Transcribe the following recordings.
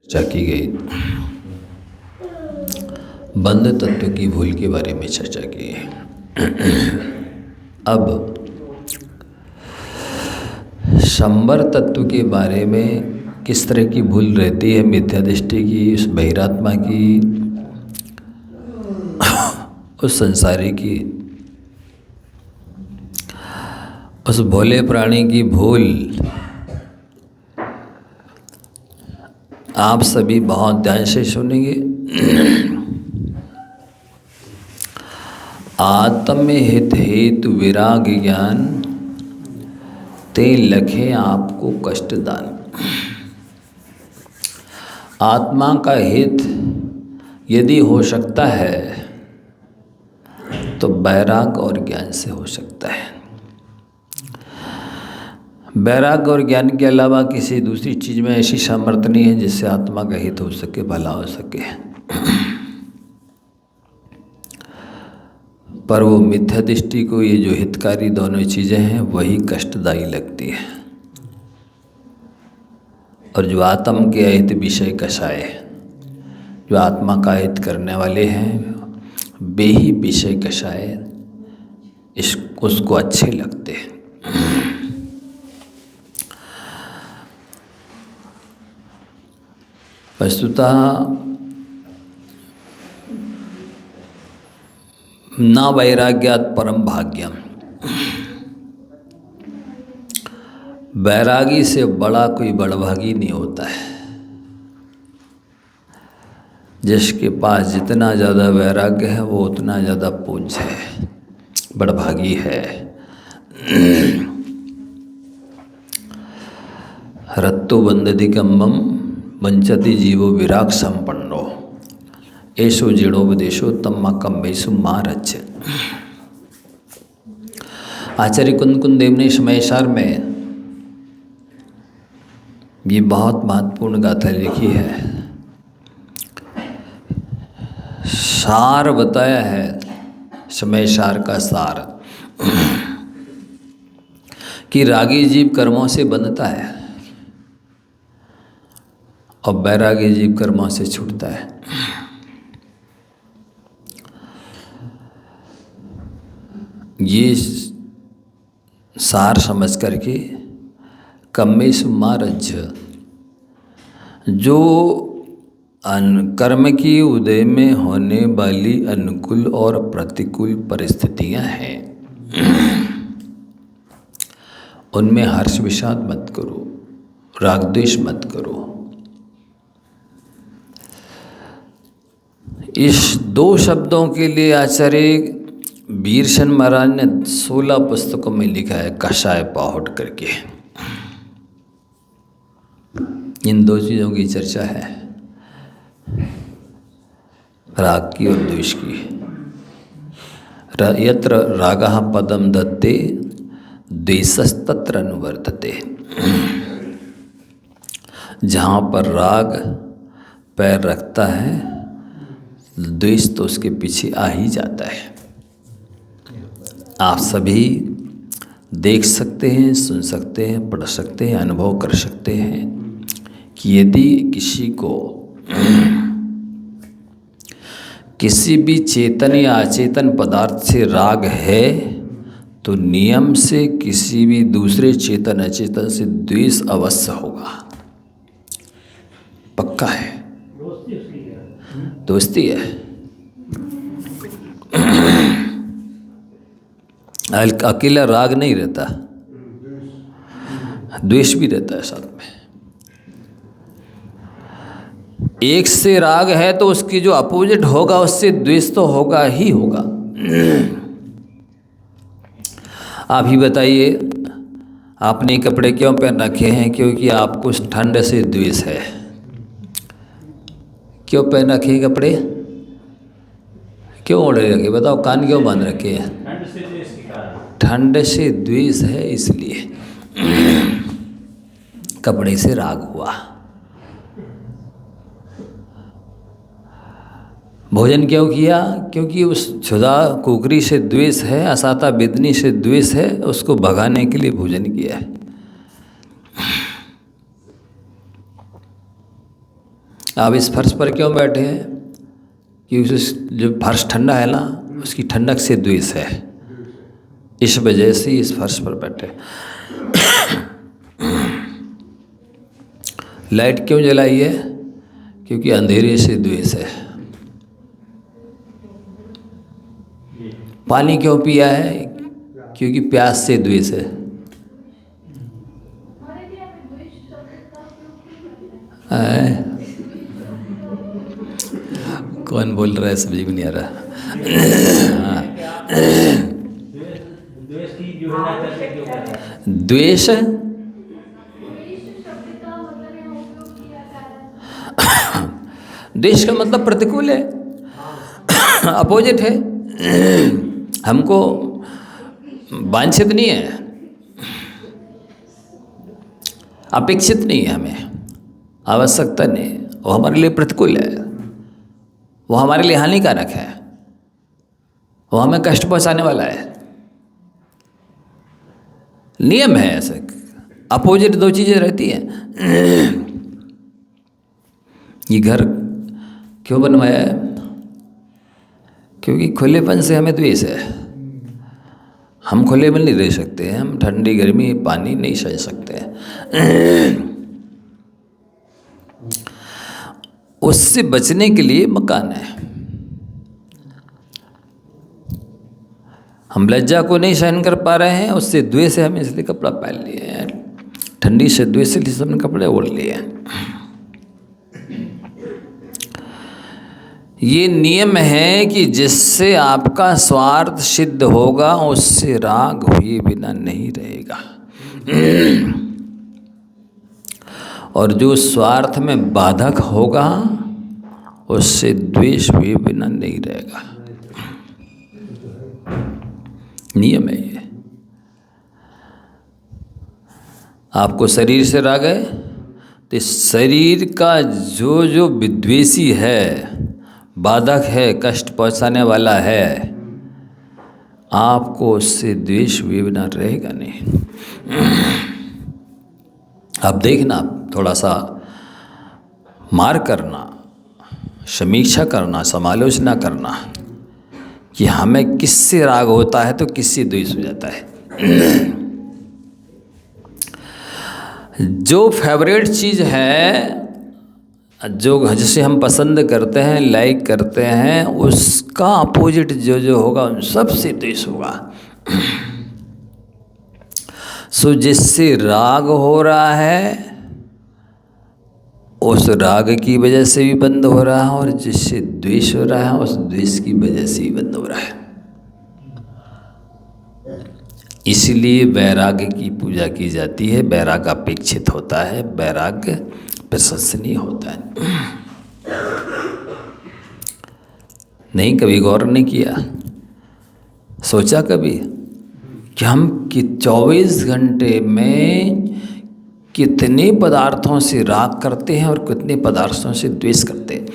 चर्चा की गई। बंध तत्व की भूल के बारे में चर्चा की है। अब संवर तत्व के बारे में किस तरह की भूल रहती है, मिथ्या दृष्टि की, उस बहिरात्मा की, उस संसारी की, उस भोले प्राणी की भूल आप सभी बहुत ध्यान से सुनेंगे। आत्म हित हेतु विराग ज्ञान ते लखे आपको कष्ट दान। आत्मा का हित यदि हो सकता है तो वैराग और ज्ञान से हो सकता है। वैराग और ज्ञान के अलावा किसी दूसरी चीज़ में ऐसी सामर्थ्य नहीं है जिससे आत्मा का हित हो सके, भला हो सके। पर वो मिथ्या दृष्टि को ये जो हितकारी दोनों चीज़ें हैं वही कष्टदायी लगती है। और जो आत्म के अहित विषय कषाय, जो आत्मा का हित करने वाले हैं वे ही विषय कषाय उसको अच्छे लगते हैं। वस्तुतः न वैराग्यात् परम भाग्यम, वैरागी से बड़ा कोई बड़भागी नहीं होता है। जिसके पास जितना ज़्यादा वैराग्य है वो उतना ज़्यादा पूज्य है, बड़भागी है। रत्तो बंदधिकम्बम वंचति जीवो विराग संपन्नो ऐसो जीर्णोपदेशो तम्मा कम्बेशु मारच। आचार्य कुंद देव ने समयसार में ये बहुत महत्वपूर्ण गाथा लिखी है, सार बताया है, समयसार का सार कि रागी जीव कर्मों से बंधता है और बैरागी जीव कर्मों से छूटता है। ये सार समझ करके कम्मेश मारज, जो कर्म की उदय में होने वाली अनुकूल और प्रतिकूल परिस्थितियां हैं उनमें हर्ष विषाद मत करो, राग द्वेष मत करो। इस दो शब्दों के लिए आचार्य वीरसेन महाराज ने 16 पुस्तकों में लिखा है, कषाय पाहुट करके। इन दो चीज़ों की चर्चा है, राग की और द्वेष की। यत्र रागः पदम दत्ते द्वेषस्तत्र अनुवर्तते। जहाँ पर राग पैर रखता है द्वेष तो उसके पीछे आ ही जाता है। आप सभी देख सकते हैं, सुन सकते हैं, पढ़ सकते हैं, अनुभव कर सकते हैं कि यदि किसी को किसी भी चेतन या अचेतन पदार्थ से राग है तो नियम से किसी भी दूसरे चेतन अचेतन से द्वेष अवश्य होगा, पक्का है। दोस्ती है। अकेला राग नहीं रहता, द्वेष भी रहता है साथ में। एक से राग है तो उसकी जो अपोजिट होगा उससे द्वेष तो होगा ही होगा। आप ही बताइए, आपने कपड़े क्यों पहन रखे हैं? क्योंकि आपको ठंड से द्वेष है। क्यों पहन रखे हैं कपड़े? क्यों ओढ़े रखे? बताओ, कान क्यों बांध रखे हैं? ठंड से द्वेष है, इसलिए कपड़े से राग हुआ। भोजन क्यों किया? क्योंकि उस क्षुधा कुकरी से द्वेष है, असाता बेदनी से द्वेष है, उसको भगाने के लिए भोजन किया है। आप इस फर्श पर क्यों बैठे हैं? क्योंकि जो फर्श ठंडा है ना, उसकी ठंडक से द्वेष है, इस वजह से इस फर्श पर बैठे। लाइट क्यों जलाई है? क्योंकि अंधेरे से द्वेष है। पानी क्यों पिया है? क्योंकि प्यास से द्वेष है। कौन बोल रहा है समझ में नहीं आ रहा। द्वेष द्वेष का मतलब प्रतिकूल है, अपोजिट है, हमको वांछित नहीं है, अपेक्षित नहीं है, हमें आवश्यकता नहीं, वो हमारे लिए प्रतिकूल है, वो हमारे लिए हानिकारक है, वो हमें कष्ट पहुंचाने वाला है। नियम है ऐसे, अपोजिट दो चीज़ें रहती हैं। ये घर क्यों बनवाया है? क्योंकि खुलेपन से हमें द्वेष है, हम खुले में नहीं रह सकते, हम ठंडी गर्मी पानी नहीं सह सकते। उससे बचने के लिए मकान है। हम लज्जा को नहीं सहन कर पा रहे हैं, उससे द्वेष है, हमें इसलिए कपड़ा पहन लिए हैं, ठंडी से द्वेष से हमने कपड़े ओढ़ लिए हैं। ये नियम है कि जिससे आपका स्वार्थ सिद्ध होगा उससे राग हुए बिना नहीं रहेगा, और जो स्वार्थ में बाधक होगा उससे द्वेष हुए बिना नहीं रहेगा। नियम है ये। आपको शरीर से राग है तो शरीर का जो जो विद्वेषी है, बाधक है, कष्ट पहुंचाने वाला है, आपको उससे द्वेष हुए बिना रहेगा नहीं। अब देखना, थोड़ा सा मार करना, समीक्षा करना, समालोचना करना कि हमें किससे राग होता है तो किससे द्वेष हो जाता है। जो फेवरेट चीज़ है, जो जिसे हम पसंद करते हैं, लाइक करते हैं, उसका अपोजिट जो जो होगा उन सबसे द्वेष होगा। सो जिससे राग हो रहा है उस राग की वजह से भी बंद हो रहा है, और जिससे द्वेष हो रहा है उस द्वेष की वजह से भी बंद हो रहा है। इसलिए वैराग्य की पूजा की जाती है। वैराग्य अपेक्षित होता है, वैराग्य प्रशंसनीय होता है। नहीं, कभी गौर नहीं किया, सोचा कभी कि हम कि 24 घंटे में कितने पदार्थों से राग करते हैं और कितने पदार्थों से द्वेष करते हैं।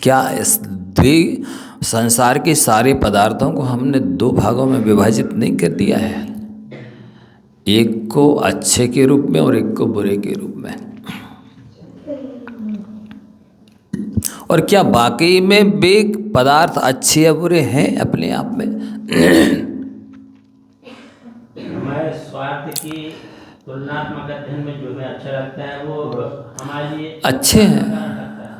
क्या इस संसार के सारे पदार्थों को हमने दो भागों में विभाजित नहीं कर दिया है? एक को अच्छे के रूप में और एक को बुरे के रूप में। और क्या वाकई में वे पदार्थ अच्छे या बुरे हैं अपने आप में? हमारे स्वार्थ की तुलनात्मक अध्ययन में जो हमें अच्छा लगता है वो हमारे लिए अच्छे हैं।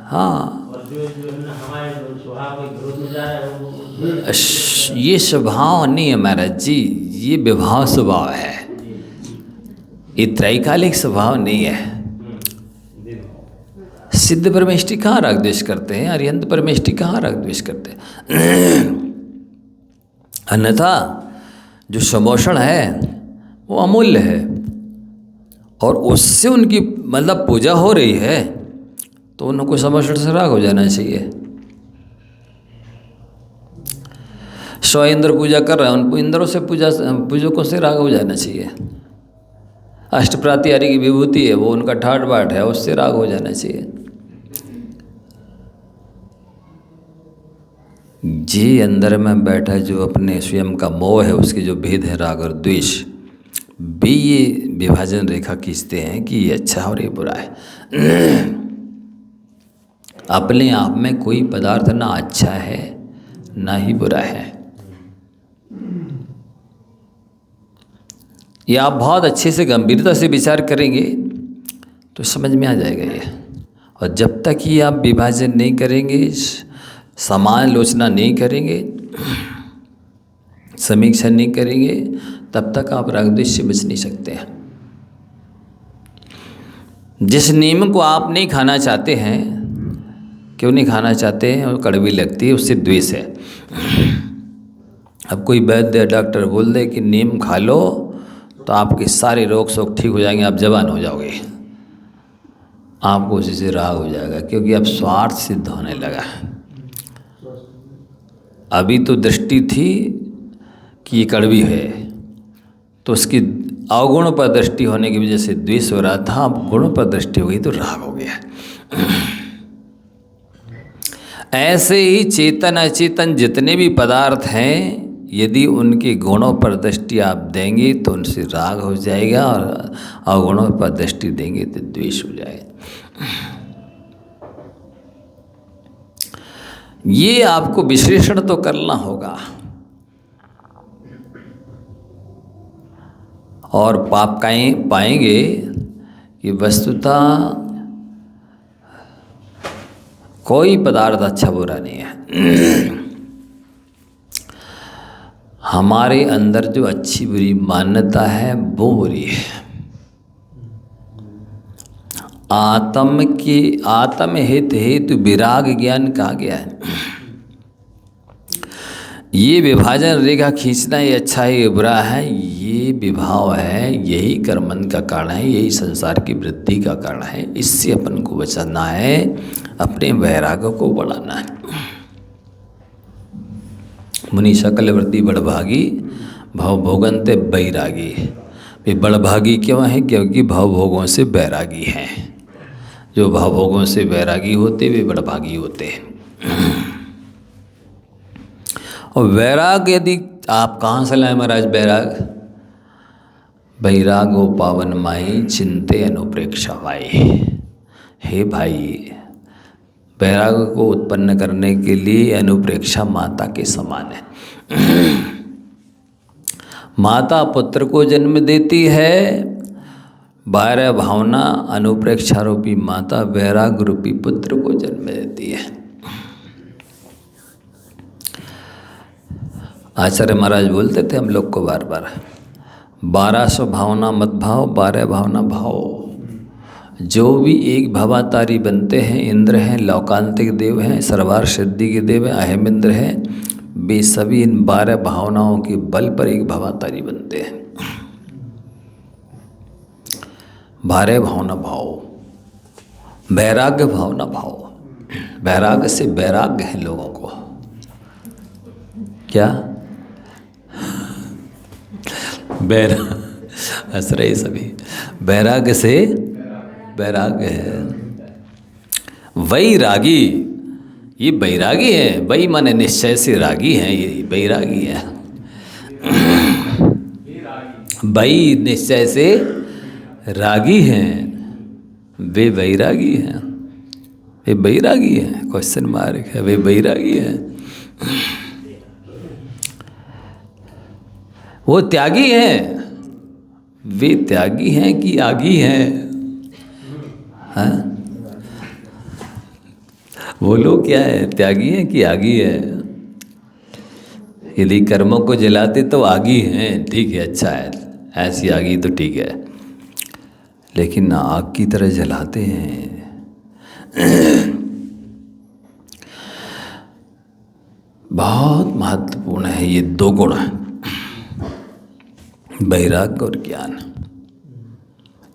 हाँ, और जो हमारे स्वभाव के विरोध में जा रहा है वो ये स्वभाव नहीं है महाराज जी, ये विभाव स्वभाव है, ये त्रैकालिक स्वभाव नहीं है। सिद्ध परमेष्टि कहाँ राग द्वेष करते हैं, अरिहंत परमेष्टि कहाँ राग द्वेष करते हैं? अन्यथा जो समोषण है वो अमूल्य है, और उससे उनकी मतलब पूजा हो रही है तो उनको समोषण से राग हो जाना चाहिए। 100 इंद्र पूजा कर रहे हैं, उनको इंद्रों से पूजकों से राग हो जाना चाहिए। अष्टप्रातिहारी की विभूति है, वो उनका ठाट बाट है, उससे राग हो जाना चाहिए। जी अंदर में बैठा जो अपने स्वयं का मोह है, उसके जो भेद है राग और द्वेष, भी ये विभाजन रेखा खींचते हैं कि ये अच्छा और ये बुरा है। अपने आप में कोई पदार्थ ना अच्छा है ना ही बुरा है। ये आप बहुत अच्छे से गंभीरता से विचार करेंगे तो समझ में आ जाएगा ये। और जब तक ये आप विभाजन नहीं करेंगे, समालोचना नहीं करेंगे, समीक्षा नहीं करेंगे, तब तक आप राग द्वेष से बच नहीं सकते हैं। जिस नीम को आप नहीं खाना चाहते हैं, क्यों नहीं खाना चाहते हैं? और कड़वी लगती है, उससे द्वेष है। अब कोई वैद्य डॉक्टर बोल दे कि नीम खा लो तो आपके सारे रोग शोक ठीक हो जाएंगे, आप जवान हो जाओगे, आपको उसी से राग हो जाएगा, क्योंकि अब स्वार्थ सिद्ध होने लगा। अभी तो दृष्टि थी कि ये कड़वी है, तो उसकी अवगुण पर दृष्टि होने की वजह से द्वेष हो रहा था, अब गुण पर दृष्टि हो गई तो राग हो गया। ऐसे ही चेतन अचेतन जितने भी पदार्थ हैं, यदि उनके गुणों पर दृष्टि आप देंगे तो उनसे राग हो जाएगा, और अवगुणों पर दृष्टि देंगे तो द्वेष हो जाएगा। ये आपको विश्लेषण तो करना होगा, और आप पाएंगे कि वस्तुतः कोई पदार्थ अच्छा बुरा नहीं है। हमारे अंदर जो अच्छी बुरी मान्यता है वो बुरी है। आत्म हित हेतु विराग ज्ञान कहा गया है। ये विभाजन रेखा खींचना, ये अच्छा है ये बुरा है, ये विभाव है, यही कर्मन का कारण है, यही संसार की वृद्धि का कारण है। इससे अपन को बचाना है, अपने वैराग्य को बढ़ाना है। मुनि सकलवर्ती बड़भागी भव भोगंते बैरागी। वे बड़भागी क्यों हैं? क्योंकि भवभोगों से बैरागी हैं। जो भवभोगों से बैरागी होते वे बड़भागी होते हैं। और वैराग यदि आप कहाँ से लाए महाराज? बैराग बैरागो पावन माई चिंते अनुप्रेक्षा भाई। हे भाई, बैराग को उत्पन्न करने के लिए अनुप्रेक्षा माता के समान है। माता पुत्र को जन्म देती है, 12 भावना अनुप्रेक्षा रूपी माता बैराग रूपी पुत्र को जन्म देती है। आचार्य महाराज बोलते थे हम लोग को बार बार, 1200 भावना मत भाव, 12 भावना भाव। जो भी एक भवातारी बनते हैं, इंद्र हैं, लौकांतिक देव हैं, सर्वार सिद्धि के देव हैं, अहम इंद्र हैं, वे सभी इन 12 भावनाओं के बल पर एक भवातारी बनते हैं। 12 भावना भाव, वैराग्य भावना भाव। वैराग्य से वैराग्य है लोगों को। क्या हंस रहे सभी? वैराग्य से वैराग्य है। वैरागी, ये बैरागी है। वै माने निश्चय से रागी है, ये बैरागी है। वै निश्चय से रागी हैं, वे बैरागी हैं। वे बैरागी हैं, क्वेश्चन मार्क है, वे बैरागी हैं। वो त्यागी हैं। वे त्यागी हैं कि आगी हैं? हाँ, वो लोग क्या है? त्यागी हैं कि आगी है? यदि कर्मों को जलाते तो आगी हैं, ठीक है, अच्छा है, ऐसी आगी तो ठीक है, लेकिन आग की तरह जलाते हैं। बहुत महत्वपूर्ण है ये 2 गुण, वैराग्य और ज्ञान।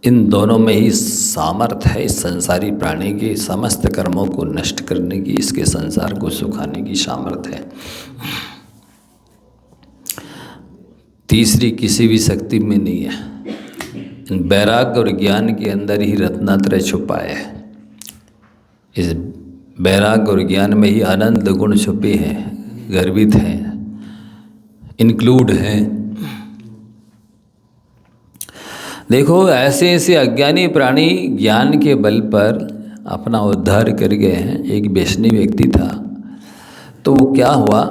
इन दोनों में ही सामर्थ्य है इस संसारी प्राणी के समस्त कर्मों को नष्ट करने की, इसके संसार को सुखाने की सामर्थ्य है। तीसरी किसी भी शक्ति में नहीं है। वैराग्य और ज्ञान के अंदर ही रत्नात्रय छुपा है। इस वैराग्य और ज्ञान में ही आनंद गुण छुपे हैं, गर्भित हैं, इंक्लूड हैं। देखो ऐसे ऐसे अज्ञानी प्राणी ज्ञान के बल पर अपना उद्धार कर गए हैं। एक वैष्णव व्यक्ति था, तो वो क्या हुआ,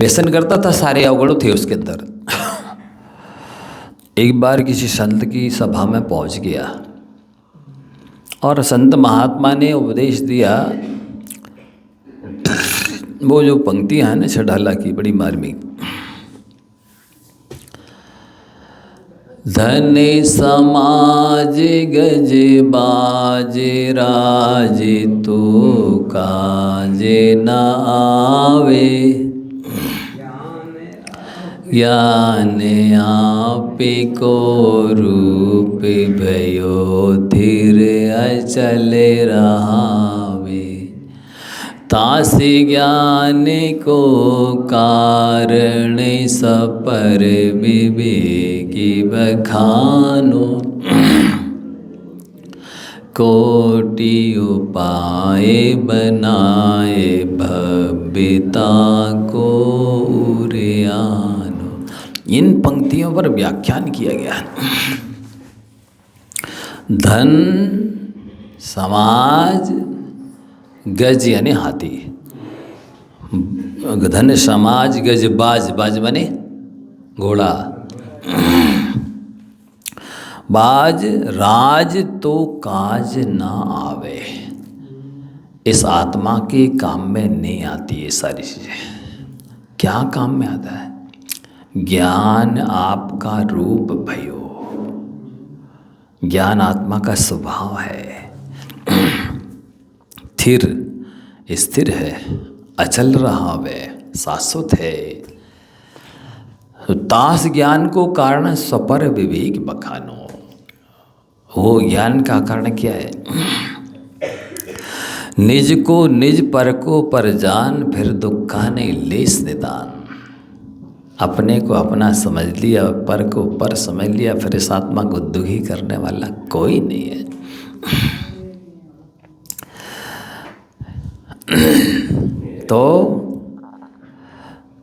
व्यसन करता था, सारे अवगुण थे उसके अंदर। एक बार किसी संत की सभा में पहुंच गया और संत महात्मा ने उपदेश दिया। वो जो पंक्तियां हैं ना छठाला की, बड़ी मार्मिक। धन समाज गज बाज राज तो काजे न आवे, ज्ञान आप को रूप भयो धीर अचल रहावे, तास ज्ञान को कारण सपर विवेकी बखानो, कोटि उपाय बनाए भव्यता को उरियानो। इन पंक्तियों पर व्याख्यान किया गया। धन समाज गज यानी हाथी, धन समाज गज बाज, बाज बने घोड़ा, बाज राज तो काज ना आवे, इस आत्मा के काम में नहीं आती ये सारी चीजें। क्या काम में आता है? ज्ञान आपका रूप भयो, ज्ञान आत्मा का स्वभाव है, स्थिर है, अचल रहा वे, शाश्वत है। तो तास ज्ञान को कारण सपर विवेक बखानो, वो ज्ञान का कारण क्या है? निज को निज पर को पर जान, फिर दुखा ने लेस निदान। अपने को अपना समझ लिया, पर को पर समझ लिया, फिर इस आत्मा को दुखी करने वाला कोई नहीं है। तो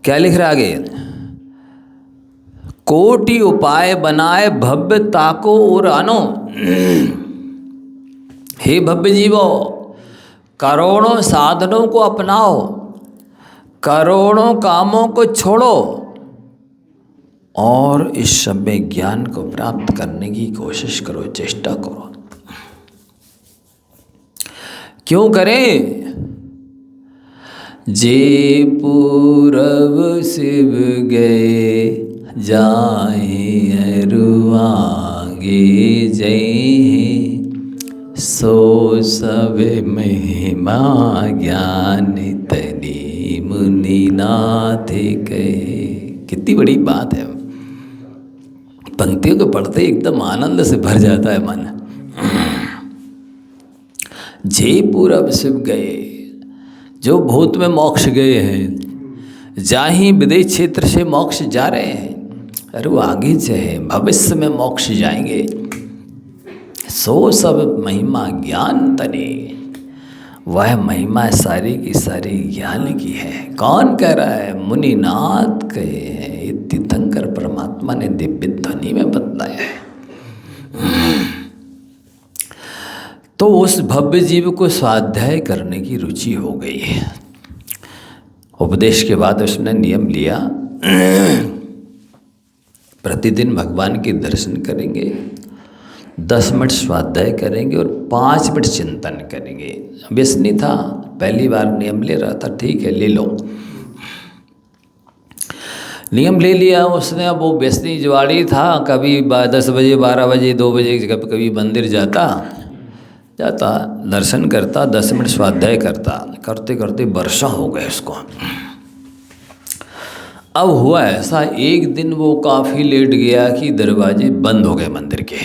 क्या लिख रहा आगे? कोटि उपाय बनाए भव्यता को और आनो। हे भव्य जीवो, करोड़ों साधनों को अपनाओ, करोड़ों कामों को छोड़ो और इस समय ज्ञान को प्राप्त करने की कोशिश करो, चेष्टा करो। क्यों करें? जे पूरब शिव गए, जाए अरुआगे जय, सो सब महिमा ज्ञान तनी मुनिनाथ कहे। कितनी बड़ी बात है। पंक्तियों को पढ़ते एकदम आनंद से भर जाता है मन। जे पूरब शिव गए, जो भूत में मोक्ष गए हैं, जाहि विदेश क्षेत्र से मोक्ष जा रहे हैं, अरे वो आगे जाए, भविष्य में मोक्ष जाएंगे। सो सब महिमा ज्ञान तने, वह महिमा सारी की सारी ज्ञान की है। कौन कह रहा है? मुनिनाथ कहे हैं। तीर्थंकर परमात्मा ने दिव्य ध्वनि में बतलाया है। तो उस भव्य जीव को स्वाध्याय करने की रुचि हो गई। उपदेश के बाद उसने नियम लिया, प्रतिदिन भगवान के दर्शन करेंगे, 10 मिनट स्वाध्याय करेंगे और 5 मिनट चिंतन करेंगे। व्यसनी था, पहली बार नियम ले रहा था, ठीक है ले लो। नियम ले लिया उसने। अब वो व्यसनी जुआड़ी था, कभी 10 बजे 12 बजे 2 बजे कभी मंदिर जाता, दर्शन करता, 10 मिनट स्वाध्याय करता, करते करते वर्षा हो गए उसको। अब हुआ ऐसा, एक दिन वो काफ़ी लेट गया कि दरवाजे बंद हो गए मंदिर के।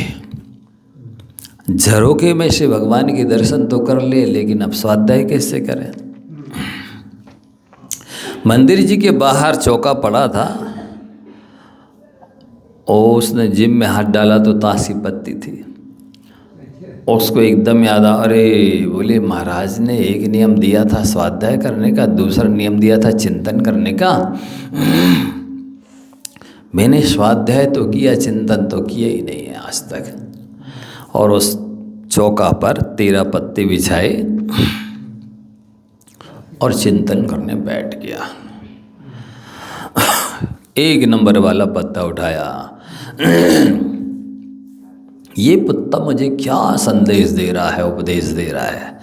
झरोखे में से भगवान के दर्शन तो कर ले, लेकिन अब स्वाध्याय कैसे करें? मंदिर जी के बाहर चौका पड़ा था, और उसने जिम में हाथ डाला तो ताश की पत्ती थी। उसको एकदम याद आ, अरे बोले महाराज ने एक नियम दिया था स्वाध्याय करने का, दूसरा नियम दिया था चिंतन करने का। मैंने स्वाध्याय तो किया, चिंतन तो किया ही नहीं है आज तक। और उस चौका पर 13 पत्ते बिछाए और चिंतन करने बैठ गया। 1 नंबर वाला पत्ता उठाया। ये पत्ता मुझे क्या संदेश दे रहा है, उपदेश दे रहा है।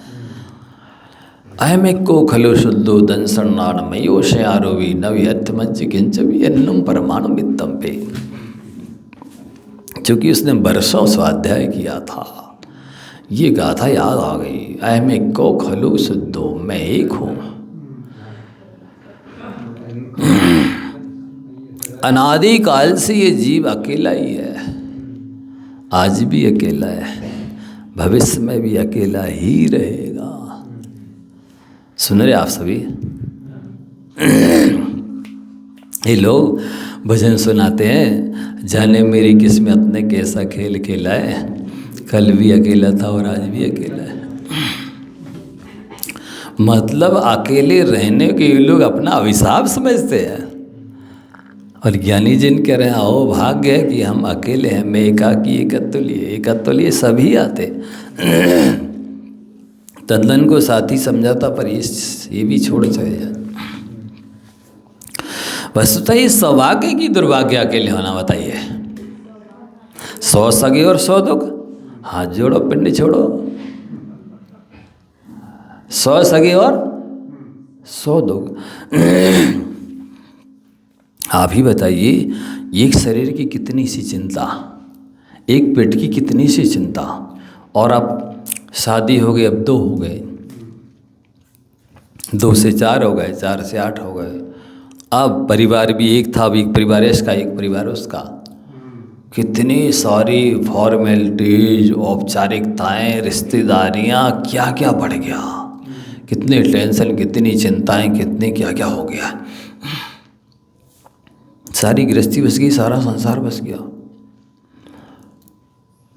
अहमेको खलु शुद्धो दंसन्नानमयो शयारोवी नव्यर्थमज्ज किंचवी अन्नम परमाणु मित्तम पे। क्योंकि उसने वर्षों स्वाध्याय किया था, ये गाथा याद आ गई। अहमेको खलु शुद्धो, मैं एक हूँ। अनादि काल से ये जीव अकेला ही है, आज भी अकेला है, भविष्य में भी अकेला ही रहेगा। सुन रहे आप सभी? ये लोग भजन सुनाते हैं, जाने मेरी किस्मत ने कैसा खेल खेला है, कल भी अकेला था और आज भी अकेला है। मतलब अकेले रहने के ये लोग अपना अभिशाप समझते हैं। और ज्ञानी जिन कह रहे हैं आओ भाग्य है कि हम अकेले हैं, मैं एकाकी एकत्वलीय सभी आते। तंदन को साथी समझाता पर ये भी छोड़ चले जाए। वस्तुतः ये सौभाग्य की दुर्भाग्य अकेले होना, बताइए। 100 सगे और 100 दुख, हाथ जोड़ो पिंड छोड़ो। 100 सगे और 100 दुख। आप ही बताइए, एक शरीर की कितनी सी चिंता, एक पेट की कितनी सी चिंता, और अब शादी हो गई, अब 2 हो गए, 2 से 4 हो गए, 4 से 8 हो गए। अब परिवार भी एक था, अब एक परिवार इसका, एक परिवार उसका। कितनी सारी फॉर्मेलिटीज, औपचारिकताएं, रिश्तेदारियां, क्या क्या बढ़ गया, कितने टेंशन, कितनी चिंताएं, कितने क्या क्या हो गया। सारी गृहस्थी बस गई, सारा संसार बस गया।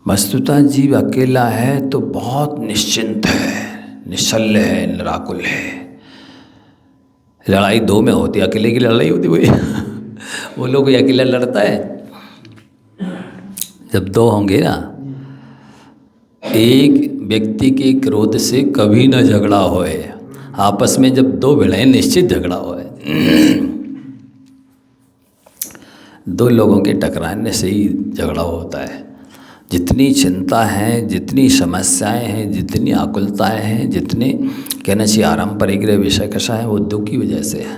वस्तुतः जीव अकेला है तो बहुत निश्चिंत है, निश्चल्य है, निराकुल है। लड़ाई 2 में होती है, अकेले की लड़ाई होती वही। वो लोग अकेला लड़ता है, जब 2 होंगे ना, एक व्यक्ति के क्रोध से कभी न झगड़ा होए, आपस में जब 2 भिड़े निश्चित झगड़ा होए। 2 लोगों के टकराने से ही झगड़ा होता है। जितनी चिंता है, जितनी समस्याएं हैं, जितनी आकुलताएं हैं, जितने कहना चाहिए आराम परिग्रह विषय कषा है, वो 2 की वजह से है।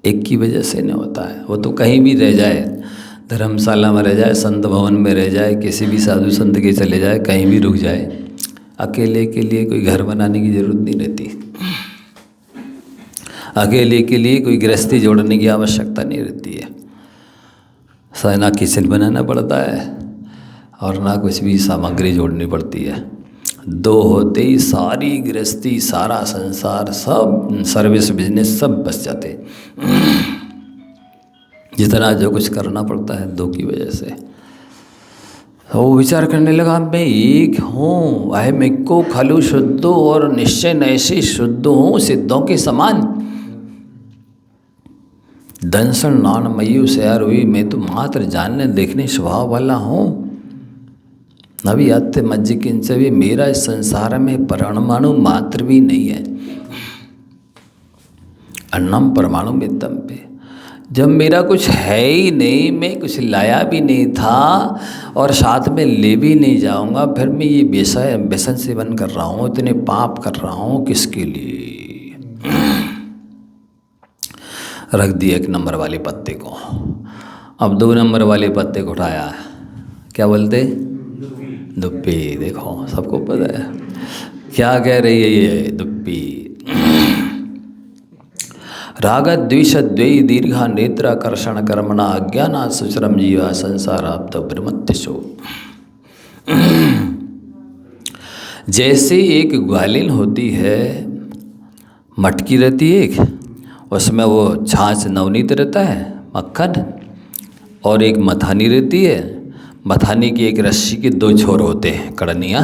एक की वजह से नहीं होता है। वो तो कहीं भी रह जाए, धर्मशाला में रह जाए, संत भवन में रह जाए, किसी भी साधु संत के चले जाए, कहीं भी रुक जाए, अकेले के लिए कोई घर बनाने की जरूरत नहीं रहती। अकेले के लिए कोई गृहस्थी जोड़ने की आवश्यकता नहीं रहती है। ना किचन बनाना पड़ता है और ना कुछ भी सामग्री जोड़नी पड़ती है। 2 होते ही सारी गृहस्थी, सारा संसार, सब सर्विस बिजनेस सब बस जाते। जितना जो कुछ करना पड़ता है 2 की वजह से। तो वो विचार करने लगा, मैं एक हूँ, अहमेको खलु शुद्धो, और निश्चय नैसे शुद्ध हूँ सिद्धों के समान। दंसन नान मयू सयार हुई, मैं तो मात्र जानने देखने स्वभाव वाला हूँ। नवी अत्य मज्ज किंचवी, मेरा इस संसार में परमाणु मात्र भी नहीं है। अन्नम परमाणु मित्तम पे, जब मेरा कुछ है ही नहीं, मैं कुछ लाया भी नहीं था और साथ में ले भी नहीं जाऊंगा, फिर मैं ये व्यसन सेवन कर रहा हूँ, इतने पाप कर रहा हूँ, किसके लिए? रख दिया 1 नंबर वाले पत्ते को। अब 2 नंबर वाले पत्ते को उठाया, क्या बोलते? दुप्पी। देखो सबको पता है क्या कह रही है ये दुप्पी। राग द्वेष द्वयी दीर्घा नेत्राकर्षण कर्मणा अज्ञाना सुचरम जीवा संसाराब्ध ब्रह्मत्यशो। जैसे एक ग्वालिन होती है, मटकी रहती है एक, उसमें वो छाछ नवनीत रहता है, मक्खन, और एक मथानी रहती है। मथानी की एक रस्सी के 2 छोर होते हैं, कड़नियाँ।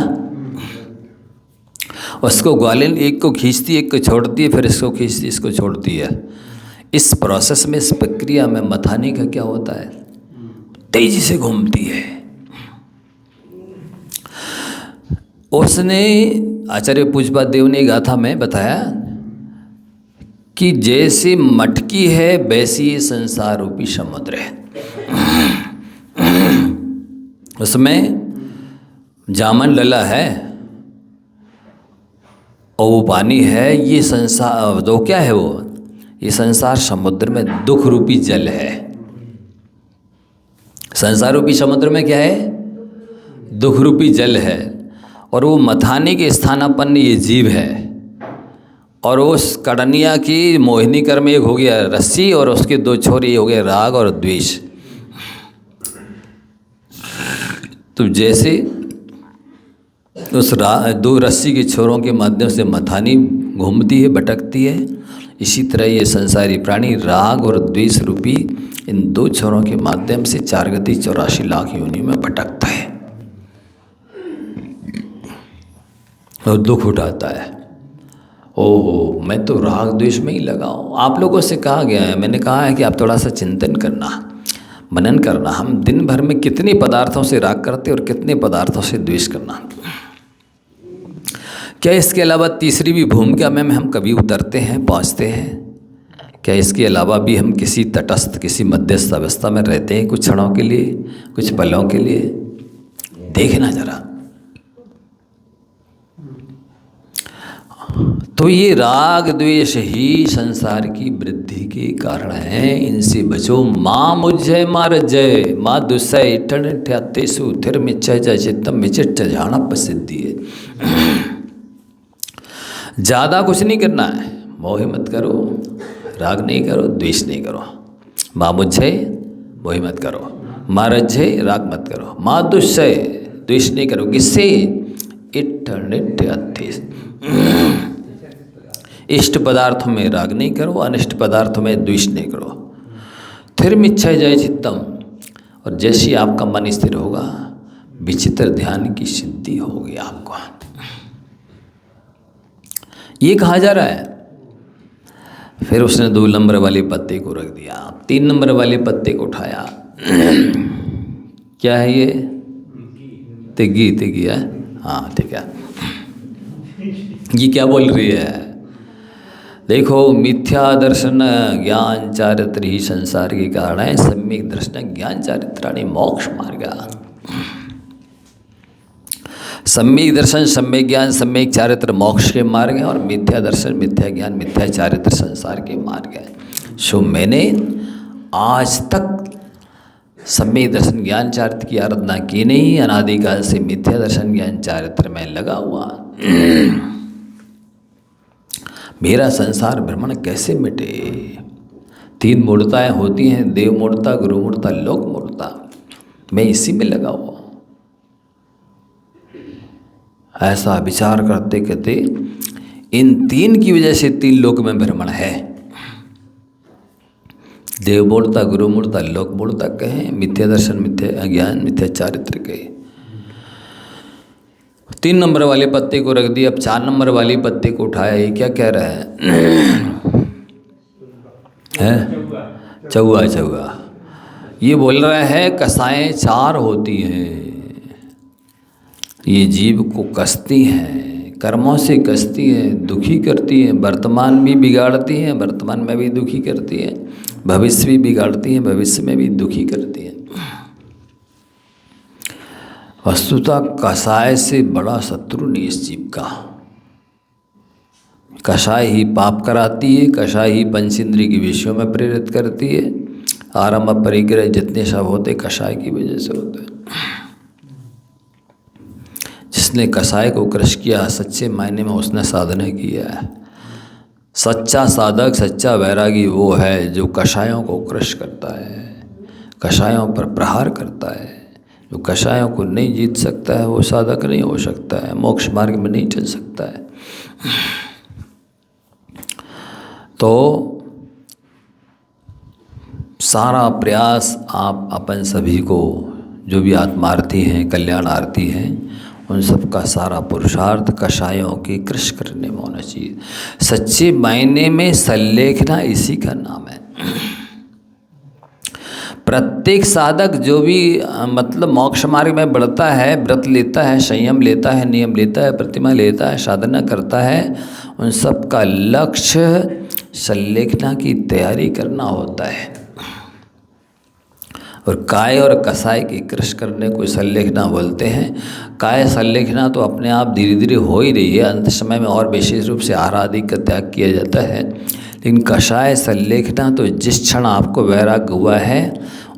उसको ग्वालिन एक को खींचती, एक को छोड़ती है, फिर इसको खींचती, इसको छोड़ती है। इस प्रोसेस में, इस प्रक्रिया में मथानी का क्या होता है, तेजी से घूमती है। उसने आचार्य पूज्यपाद देव ने गाथा में बताया कि जैसी मटकी है वैसी ये संसार रूपी समुद्र है। उसमें जामन लला है और वो पानी है। ये संसार दो क्या है, वो ये संसार समुद्र में दुख रूपी जल है। संसार रूपी समुद्र में क्या है, दुख रूपी जल है। और वो मथानी के स्थानापन्न ये जीव है। और उस कड़निया की मोहिनी कर में एक हो गया रस्सी और उसके दो छोर हो गए राग और द्वेष। तो जैसे उस दो रस्सी के छोरों के माध्यम से मथानी घूमती है, भटकती है, इसी तरह ये संसारी प्राणी राग और द्वेष रूपी इन दो छोरों के माध्यम से 4 गति 84 लाख योनि में भटकता है और दुख उठाता है। ओहो, मैं तो राग द्वेष में ही लगा हूँ। आप लोगों से कहा गया है, मैंने कहा है कि आप थोड़ा सा चिंतन करना, मनन करना। हम दिन भर में कितने पदार्थों से राग करते और कितने पदार्थों से द्वेष करना। क्या इसके अलावा तीसरी भी भूमिका में हम कभी उतरते हैं, पहुँचते हैं? क्या इसके अलावा भी हम किसी तटस्थ, किसी मध्यस्थ अवस्था में रहते हैं कुछ क्षणों के लिए, कुछ पलों के लिए? देखना जरा। तो ये राग द्वेष ही संसार की वृद्धि के कारण हैं। इनसे बचो। माँ मुझे मार जय माँ दुस्सय ठन ठ्यातेसु थिर मिच्छय जय चित्तम मिचिट्ठ जाना प्रसिद्धि है। ज़्यादा कुछ नहीं करना है। मोह मत करो, राग नहीं करो, द्वेष नहीं करो। माँ मुझे मोह मत करो, माँ रज्जय राग मत करो, माँ दुस्सय द्वेष नहीं करो। किससे? इष्ट पदार्थों में राग नहीं करो, अनिष्ट पदार्थों में द्वेष नहीं करो। थिर मिच्छय जय चित्तम, और जैसे आपका मन स्थिर होगा विचित्र ध्यान की सिद्धि होगी आपको। ये कहा जा रहा है। फिर उसने 2 नंबर वाले पत्ते को रख दिया, 3 नंबर वाले पत्ते को उठाया। क्या है ये? तिग्गी। तिग्गी है, हाँ ठीक है। ये क्या बोल रही है? देखो, मिथ्या दर्शन ज्ञान चारित्र ही संसार के कारण है। सम्यक दर्शन ज्ञान चारित्राणि मोक्ष मार्ग। सम्यक दर्शन, सम्यक ज्ञान, सम्यक चारित्र मोक्ष के मार्ग है, और मिथ्या दर्शन, मिथ्या ज्ञान, मिथ्या चारित्र संसार के मार्ग है। सो मैंने आज तक सम्यक दर्शन ज्ञान चारित्र की आराधना की नहीं, अनादिकाल से मिथ्या दर्शन ज्ञान चारित्र में लगा हुआ। मेरा संसार भ्रमण कैसे मिटे? 3 मूर्ताएं होती हैं, देव मूर्ता, गुरु मूर्ता, लोक मूर्ता। मैं इसी में लगा हुआ। ऐसा विचार करते करते इन 3 की वजह से 3 लोक में भ्रमण है। देव मूर्ता, गुरु मूर्ता, लोक मूर्ता कहें, मिथ्या दर्शन, मिथ्या ज्ञान, मिथ्या चारित्र कहे। 3 नंबर वाले पत्ते को रख दिया। अब 4 नंबर वाले पत्ते को उठाया। ये क्या कह रहा है? चौआ। चौआ ये बोल रहा है कसाएं 4 होती हैं। ये जीव को कसती हैं, कर्मों से कसती हैं, दुखी करती हैं। वर्तमान भी बिगाड़ती हैं, वर्तमान में भी दुखी करती हैं। भविष्य भी बिगाड़ती हैं, भविष्य में भी दुखी करती हैं। वस्तुतः कषाय से बड़ा शत्रु नहीं इस जीव का। कषाय ही पाप कराती है, कषाय ही पंचेंद्रिय के विषयों में प्रेरित करती है। आरंभ परिग्रह जितने सब होते कषाय की वजह से होते हैं। जिसने कषाय को क्रश किया, सच्चे मायने में उसने साधना किया है। सच्चा साधक, सच्चा वैरागी वो है जो कषायों को क्रश करता है, कषायों पर प्रहार करता है। जो कषायों को नहीं जीत सकता है वो साधक नहीं हो सकता है, मोक्ष मार्ग में नहीं चल सकता है। तो सारा प्रयास आप अपन सभी को, जो भी आत्मार्थी हैं, कल्याणार्थी हैं, उन सब का सारा पुरुषार्थ कषायों के कृष करने में होना चाहिए। सच्चे मायने में संलेखना इसी का नाम है। प्रत्येक साधक जो भी मतलब मोक्ष मार्ग में बढ़ता है, व्रत लेता है, संयम लेता है, नियम लेता है, प्रतिमा लेता है, साधना करता है, उन सब का लक्ष्य संलेखना की तैयारी करना होता है। और काय और कसाय की कृष करने को संलेखना बोलते हैं। काय संलेखना तो अपने आप धीरे धीरे हो ही रही है, अंत समय में और विशेष रूप से आहार आदि का त्याग किया जाता है। लेकिन कषाय संलेखना तो जिस क्षण आपको वैराग्य हुआ है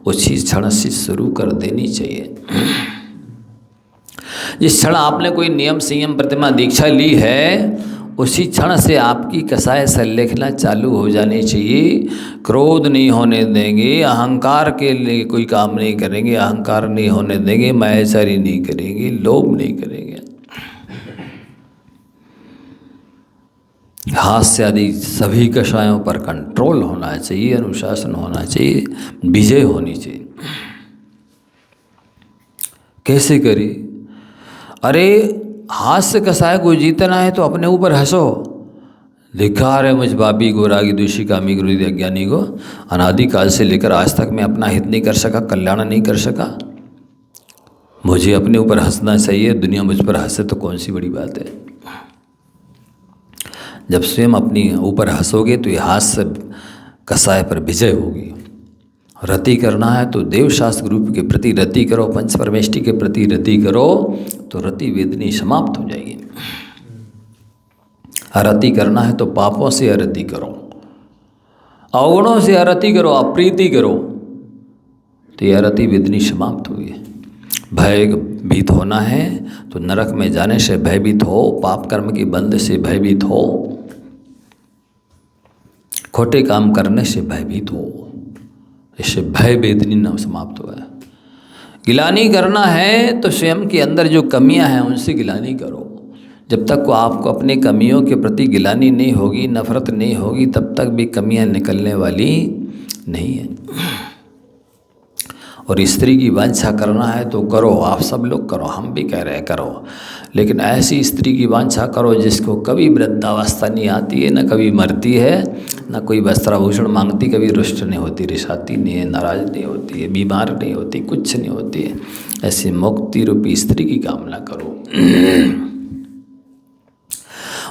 उसी क्षण से शुरू कर देनी चाहिए। जिस क्षण आपने कोई नियम संयम प्रतिमा दीक्षा ली है उसी क्षण से आपकी कषाय संलेखना चालू हो जानी चाहिए। क्रोध नहीं होने देंगे, अहंकार के लिए कोई काम नहीं करेंगे, अहंकार नहीं होने देंगे, मायाचारी नहीं करेंगे, लोभ नहीं करेंगे, हास्य आदि सभी कषायों पर कंट्रोल होना चाहिए, अनुशासन होना चाहिए, विजय होनी चाहिए। कैसे करें? अरे हास्य कषाय को जीतना है तो अपने ऊपर हंसो। धिक्कार है मुझ पापी को, रागी दोषी कामी क्रोधी अज्ञानी को, अनादिकाल से लेकर आज तक मैं अपना हित नहीं कर सका, कल्याण नहीं कर सका। मुझे अपने ऊपर हंसना चाहिए, दुनिया मुझ पर हंसे तो कौन सी बड़ी बात है। जब स्वयं अपनी ऊपर हंसोगे तो ये हास्य कषाय पर विजय होगी। रति करना है तो देवशास्त्र रूप के प्रति रति करो, पंच परमेष्टि के प्रति रति करो तो रति वेदनी समाप्त हो जाएगी। अरति करना है तो पापों से अरति करो, अवगुणों से अरति करो, अप्रीति करो तो ये अरति वेदनी समाप्त होगी। भयभीत होना है तो नरक में जाने से भयभीत हो, पाप कर्म की बंध से भयभीत हो, खोटे काम करने से भयभीत हो, इससे भय वेदनी न समाप्त हुआ है। गिलानी करना है तो स्वयं के अंदर जो कमियां हैं उनसे गिलानी करो। जब तक को आपको अपनी कमियों के प्रति गिलानी नहीं होगी, नफरत नहीं होगी, तब तक भी कमियां निकलने वाली नहीं है। और स्त्री की वांछा करना है तो करो, आप सब लोग करो, हम भी कह रहे हैं करो, लेकिन ऐसी स्त्री की वांछा करो जिसको कभी वृद्धावस्था नहीं आती है, न कभी मरती है, न कोई वस्त्राभूषण मांगती, कभी रुष्ट नहीं होती, रिसाती नहीं है, नाराज नहीं होती है, बीमार नहीं होती, कुछ नहीं होती है। ऐसी मुक्ति रूपी स्त्री की कामना करो।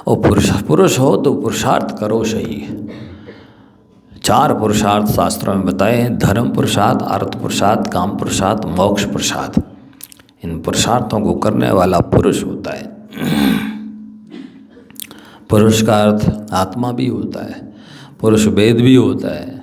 और पुरुष हो तो पुरुषार्थ करो सही। 4 पुरुषार्थ शास्त्रों में बताए हैं, धर्म पुरुषार्थ, अर्थ पुरुषार्थ, काम पुरुषार्थ, मोक्ष पुरुषार्थ। इन पुरुषार्थों को करने वाला पुरुष होता है। पुरुष का अर्थ आत्मा भी होता है, पुरुष वेद भी होता है।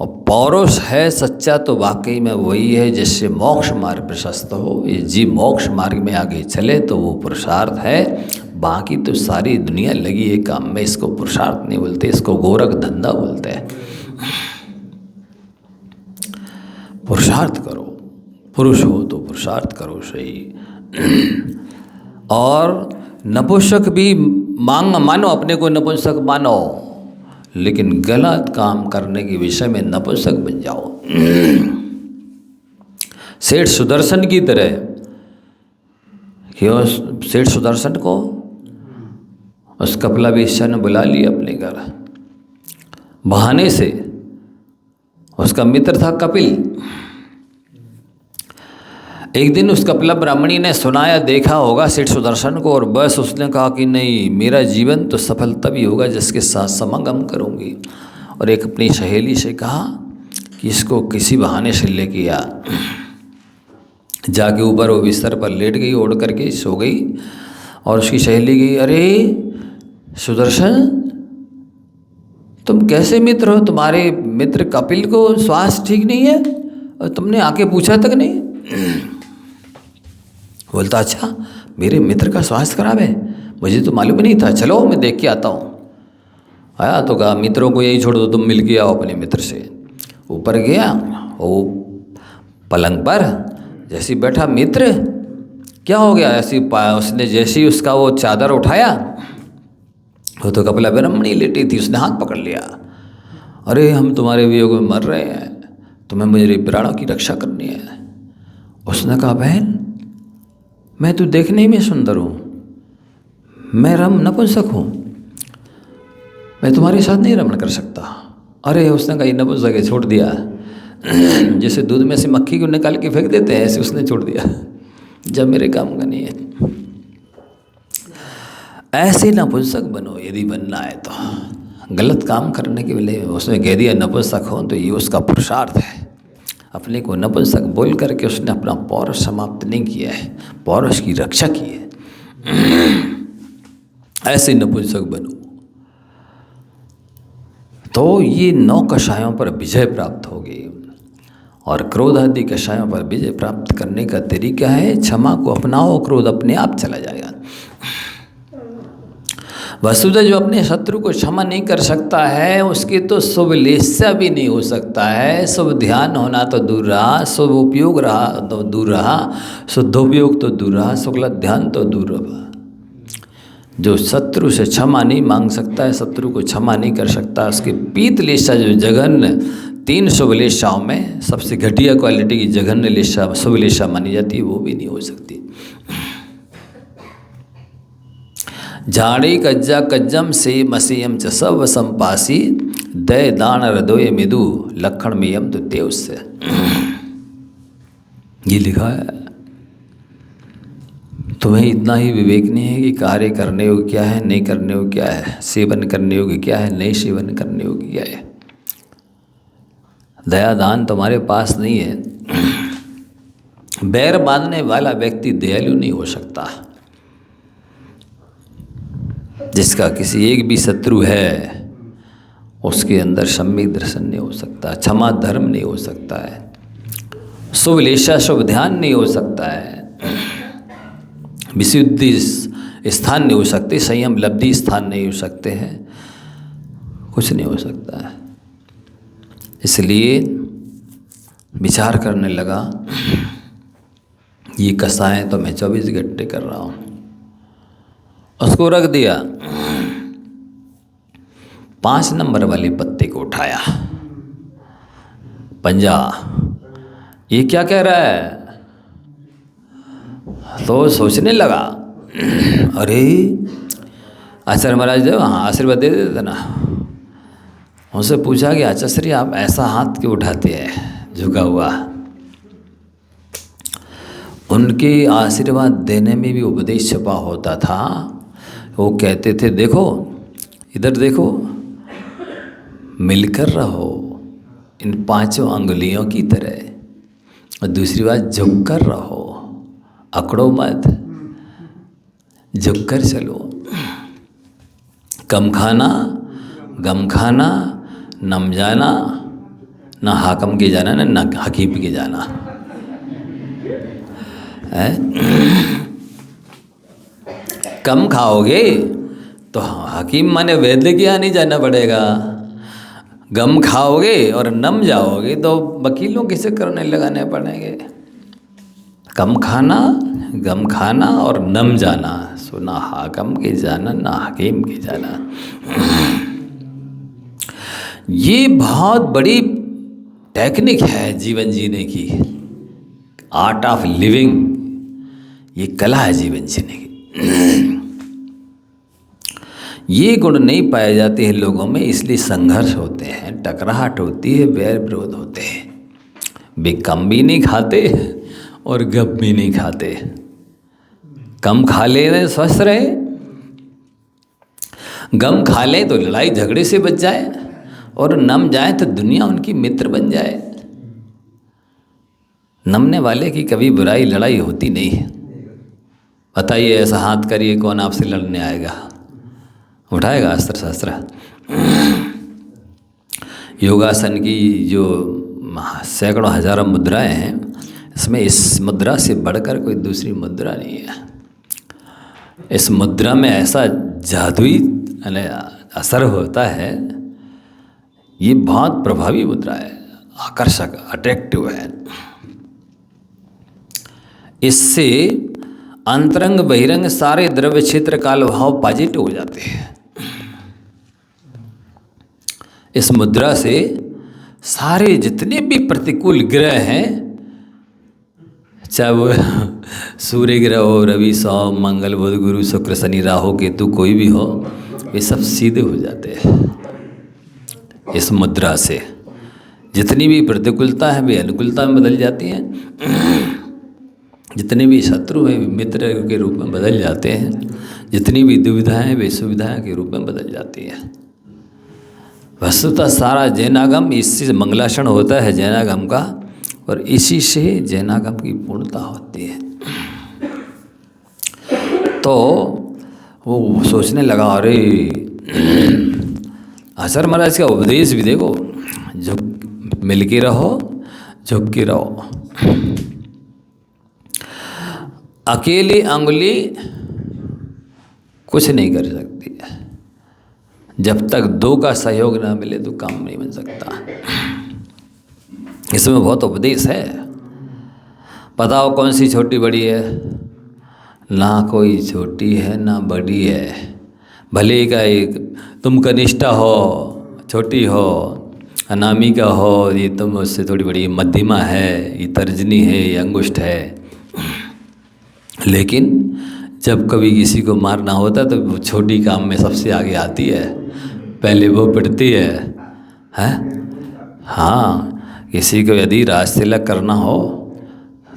और पौरुष है सच्चा तो वाकई में वही है जिससे मोक्ष मार्ग प्रशस्त हो। ये जीव मोक्ष मार्ग में आगे चले तो वो पुरुषार्थ है। बाकी तो सारी दुनिया लगी है काम में, इसको पुरुषार्थ नहीं बोलते, इसको गोरख धंधा बोलते हैं। पुरुषार्थ करो, पुरुष हो तो पुरुषार्थ करो सही। और नपुंसक भी मानो, अपने को नपुंसक मानो, लेकिन गलत काम करने के विषय में नपुंसक बन जाओ। सेठ सुदर्शन की तरह। क्यों? सेठ सुदर्शन को उस कपिला वेश्या ने बुला लिया अपने घर, बहाने से। उसका मित्र था कपिल। एक दिन उस कपिला ब्राह्मणी ने सुनाया, देखा होगा सेठ सुदर्शन को, और बस उसने कहा कि नहीं, मेरा जीवन तो सफल तभी होगा जिसके साथ समागम करूंगी। और एक अपनी सहेली से कहा कि इसको किसी बहाने से लेके आ। जाके ऊपर वो बिस्तर पर लेट गई, ओढ़ करके सो गई। और उसकी सहेली गई, अरे सुदर्शन, तुम कैसे मित्र हो? तुम्हारे मित्र कपिल को स्वास्थ्य ठीक नहीं है और तुमने आके पूछा तक नहीं। बोलता, अच्छा मेरे मित्र का स्वास्थ्य खराब है, मुझे तो मालूम ही नहीं था, चलो मैं देख के आता हूँ। आया तो कहा, मित्रों को यही छोड़ दो, तुम मिल के आओ अपने मित्र से। ऊपर गया, वो पलंग पर जैसे बैठा, मित्र क्या हो गया? ऐसी उसने जैसे ही उसका वो चादर उठाया, वो तो कपिला ब्राह्मणी लेटी थी, उसने हाथ पकड़ लिया। अरे हम तुम्हारे वियोग में मर रहे हैं, तुम्हें मेरे प्राणों की रक्षा करनी है। उसने कहा, बहन मैं तो देखने में सुंदर हूँ, मैं नपुंसक हूँ, मैं तुम्हारे साथ नहीं रमण कर सकता। अरे उसने कहा नपुंसक है, छोड़ दिया। जैसे दूध में से मक्खी को निकाल के फेंक देते हैं, ऐसे उसने छोड़ दिया, जब मेरे काम का नहीं है। ऐसे नपुंसक बनो यदि बनना है तो। गलत काम करने के लिए उसने कह दिया नपुंसक हो, तो ये उसका पुरुषार्थ है। अपने को नपुंसक बोल करके उसने अपना पौरुष समाप्त नहीं किया है, पौरुष की रक्षा की है। ऐसे नपुंसक बनो। तो ये 9 कषायों पर विजय प्राप्त होगी। और क्रोध आदि कषायों पर विजय प्राप्त करने का तरीका है क्षमा को अपनाओ, क्रोध अपने आप चला जाएगा। वसुधा जो अपने शत्रु को क्षमा नहीं कर सकता है, उसकी तो शुभ लेस्या भी नहीं हो सकता है। शुभ ध्यान होना तो दूर रहा, शुभ उपयोग रहा तो दूर रहा, शुद्धोपयोग तो दूर रहा, शुक्ल ध्यान तो दूर रहा। जो शत्रु से क्षमा नहीं मांग सकता है, शत्रु को क्षमा नहीं कर सकता, उसके पीत लेशा जो जघन्य 3 शुभ लेशाओं में सबसे घटिया क्वालिटी की जघन्य लेशा शुभ लेशा मानी जाती है, वो भी नहीं हो सकती। झाड़ी कज्जा कज्जम से मसीयम च सब संपासी दय दान हृदय मिदु लक्षण मियम तो देव से। ये लिखा है। तुम्हें इतना ही विवेक नहीं है कि कार्य करने योग्य क्या है, नहीं करने योग्य क्या है, सेवन करने योग्य क्या है, नहीं सेवन करने योग्य क्या है। दया दान तुम्हारे पास नहीं है। बैर बांधने वाला व्यक्ति दयालु नहीं हो सकता। जिसका किसी एक भी शत्रु है, उसके अंदर सम्यक दर्शन नहीं हो सकता, क्षमा धर्म नहीं हो सकता है, शुभ लेशा शुभ ध्यान नहीं हो सकता है, विशुद्धि स्थान नहीं हो सकते, संयम लब्धि स्थान नहीं हो सकते हैं, कुछ नहीं हो सकता है। इसलिए विचार करने लगा, ये कषाय तो मैं 24 घंटे कर रहा हूँ। उसको रख दिया, 5 नंबर वाले पत्ते को उठाया, पंजा, ये क्या कह रहा है? तो सोचने लगा, अरे आचार्य महाराज देव, हाँ आशीर्वाद दे देते ना। उनसे पूछा कि आचार्य श्री आप ऐसा हाथ क्यों उठाते हैं झुका हुआ? उनके आशीर्वाद देने में भी उपदेश छुपा होता था। वो कहते थे, देखो इधर देखो, मिलकर रहो इन 5 अंगुलियों की तरह, और दूसरी बात झुक कर रहो, अकड़ो मत, झुक कर चलो। कम खाना, गम खाना, नम जाना, ना हाकम के जाना ना हकीम के जाना है। कम खाओगे तो हकीम माने वैद्य के यहाँ नहीं जाना पड़ेगा, गम खाओगे और नम जाओगे तो वकीलों के चक्कर नहीं लगाने पड़ेंगे। कम खाना, गम खाना और नम जाना, सो ना हाकम के जाना ना हकीम के जाना। ये बहुत बड़ी टेक्निक है जीवन जीने की, आर्ट ऑफ लिविंग, ये कला है जीवन जीने की। ये गुण नहीं पाए जाते हैं लोगों में, इसलिए संघर्ष होते हैं, टकराहट होती है, वैर विरोध होते हैं। वे कम भी नहीं खाते और गप भी नहीं खाते। कम खा ले स्वस्थ रहे, गम खा ले तो लड़ाई झगड़े से बच जाए, और नम जाए तो दुनिया उनकी मित्र बन जाए। नमने वाले की कभी बुराई लड़ाई होती नहीं है। बताइए, ऐसा हाथ करिए, कौन आपसे लड़ने आएगा? उठाएगा अस्त्र शस्त्र? योगासन की जो सैकड़ों हजारों मुद्राएं हैं, इसमें इस मुद्रा से बढ़कर कोई दूसरी मुद्रा नहीं है। इस मुद्रा में ऐसा जादुई असर होता है, ये बहुत प्रभावी मुद्रा है, आकर्षक, अट्रैक्टिव है। इससे अंतरंग बहिरंग सारे द्रव्य क्षेत्र काल भाव पॉजिटिव हो जाते हैं। इस मुद्रा से सारे जितने भी प्रतिकूल ग्रह हैं चाहे वो सूर्य ग्रह हो, रवि सोम मंगल बुध गुरु शुक्र शनि राहु केतु कोई भी हो, ये सब सीधे हो जाते हैं इस मुद्रा से। जितनी भी प्रतिकूलता है वे अनुकूलता में बदल जाती हैं, जितने भी शत्रु हैं वे मित्र के रूप में बदल जाते हैं, जितनी भी दुविधाएं हैं वे सुविधाएं के रूप में बदल जाती हैं। वस्तुतः सारा जैनागम इससे मंगलाचरण होता है जैनागम का, और इसी से जैनागम की पूर्णता होती है। तो वो सोचने लगा, अरे आचार्य महाराज का उपदेश भी देखो, झुक मिल के रहो, झुक के रहो। अकेली अंगुली कुछ नहीं कर सकती है, जब तक दो का सहयोग ना मिले तो काम नहीं बन सकता। इसमें बहुत उपदेश है। बताओ कौन सी छोटी बड़ी है? ना कोई छोटी है ना बड़ी है। भले का एक तुम कनिष्ठा हो, छोटी हो, अनामिका हो, ये तुम उससे थोड़ी बड़ी, मध्यमा है, ये तर्जनी है, ये अंगुष्ठ है। लेकिन जब कभी किसी को मारना होता तो वो छोटी काम में सबसे आगे आती है, पहले वो पिटती है, हैं? हाँ, किसी को यदि राज तिलक करना हो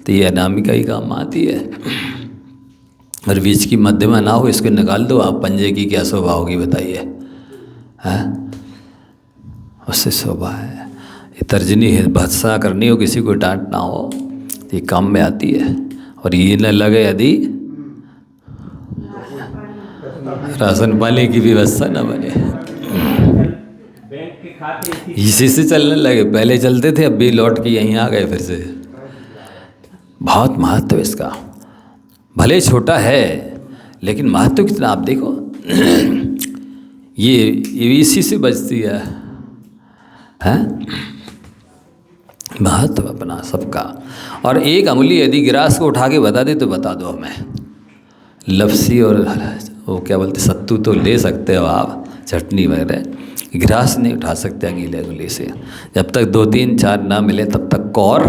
तो ये अनामिका ही काम आती है। और बीच की मध्यमा ना हो, इसको निकाल दो आप, पंजे की क्या शोभा होगी बताइए, हैं? उससे शोभा है। ये तर्जनी है, भत्सा करनी हो, किसी को डांटना हो तो ये काम में आती है। और ये न लगे यदि राशन पानी की व्यवस्था न बने, इसी से चलने लगे। पहले चलते थे, अब भी लौट के यहीं आ गए फिर से। बहुत महत्व इसका, भले छोटा है लेकिन महत्व कितना आप देखो। ये इसी से बचती है, हैं? महत्व अपना सबका। और एक अंगुली यदि गिरास को उठा के बता दे तो बता दो हमें। लपसी और वो क्या बोलते सत्तू तो ले सकते हो आप, चटनी वगैरह, गिरास नहीं उठा सकते अगली अंगुली से। जब तक 2 3 4 ना मिले तब तक कौर